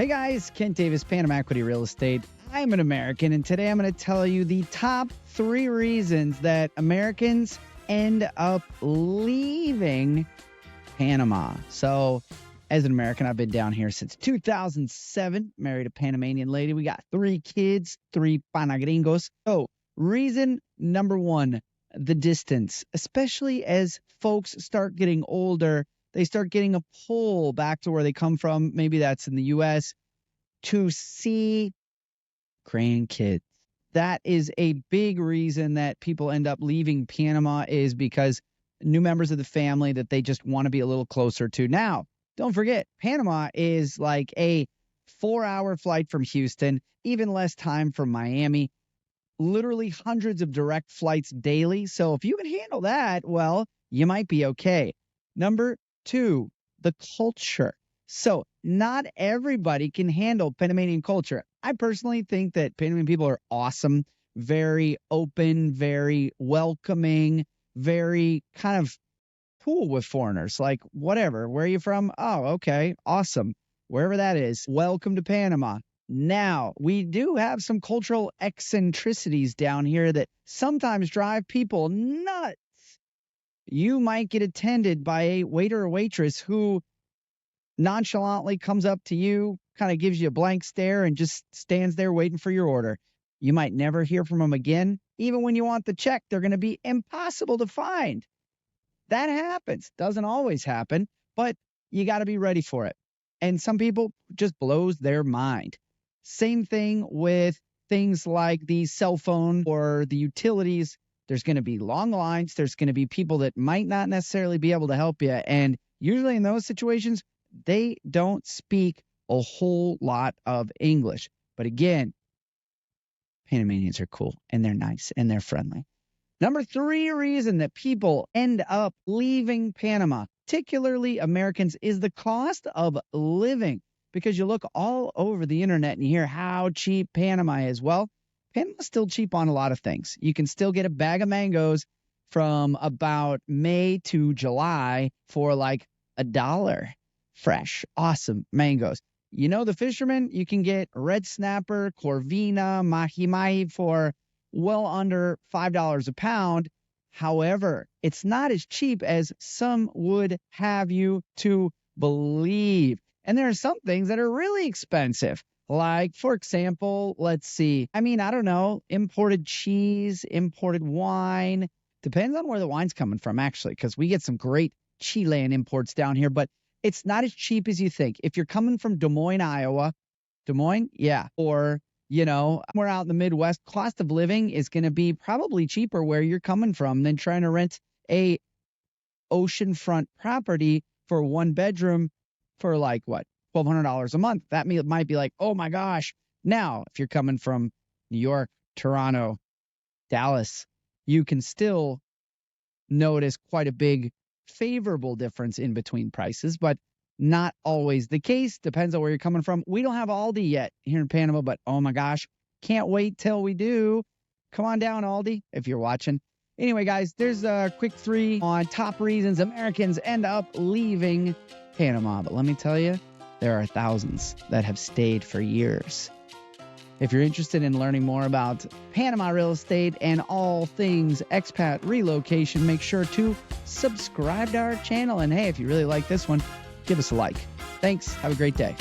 Hey guys, Kent Davis, Panama Equity Real Estate. I'm an American, and today I'm going to tell you the top 3 reasons that Americans end up leaving Panama. So, as an American, I've been down here since 2007, married a Panamanian lady. We got 3 kids, 3 panagringos. So, reason number 1, the distance, especially as folks start getting older. They start getting a pull back to where they come from. Maybe that's in the U.S. to see grandkids. That is a big reason that people end up leaving Panama, is because new members of the family that they just want to be a little closer to. Now, don't forget, Panama is like a 4-hour flight from Houston, even less time from Miami, literally hundreds of direct flights daily. So if you can handle that, well, you might be okay. Number 2, the culture. So not everybody can handle Panamanian culture. I personally think that Panamanian people are awesome, very open, very welcoming, very kind of cool with foreigners. Like, whatever, where are you from? Oh, okay, awesome. Wherever that is, welcome to Panama. Now, we do have some cultural eccentricities down here that sometimes drive people nuts. You might get attended by a waiter or waitress who nonchalantly comes up to you, kind of gives you a blank stare, and just stands there waiting for your order. You might never hear from them again. Even when you want the check, they're going to be impossible to find. That happens. Doesn't always happen, but you got to be ready for it. And some people just blows their mind. Same thing with things like the cell phone or the utilities. There's going to be long lines. There's going to be people that might not necessarily be able to help you. And usually in those situations, they don't speak a whole lot of English. But again, Panamanians are cool, and they're nice, and they're friendly. Number 3 reason that people end up leaving Panama, particularly Americans, is the cost of living. Because you look all over the internet and you hear how cheap Panama is. Well, Panama's still cheap on a lot of things. You can still get a bag of mangoes from about May to July for like $1. Fresh, awesome mangoes. You know the fishermen, you can get red snapper, corvina, mahi-mahi for well under $5 a pound. However, it's not as cheap as some would have you to believe. And there are some things that are really expensive. Like, for example, let's see. I don't know, imported cheese, imported wine. Depends on where the wine's coming from, actually, because we get some great Chilean imports down here. But it's not as cheap as you think. If you're coming from Des Moines, Iowa, Des Moines, yeah. Or, somewhere out in the Midwest, cost of living is going to be probably cheaper where you're coming from than trying to rent a oceanfront property for 1 bedroom for like, what, $1,200 a month. That might be like, oh my gosh. Now, if you're coming from New York, Toronto, Dallas, you can still notice quite a big favorable difference in between prices, but not always the case. Depends on where you're coming from. We don't have Aldi yet here in Panama, but oh my gosh, can't wait till we do. Come on down, Aldi, if you're watching. Anyway, guys, there's a quick 3 on top reasons Americans end up leaving Panama. But let me tell you, there are thousands that have stayed for years. If you're interested in learning more about Panama real estate and all things expat relocation, make sure to subscribe to our channel. And hey, if you really like this one, give us a like. Thanks. Have a great day.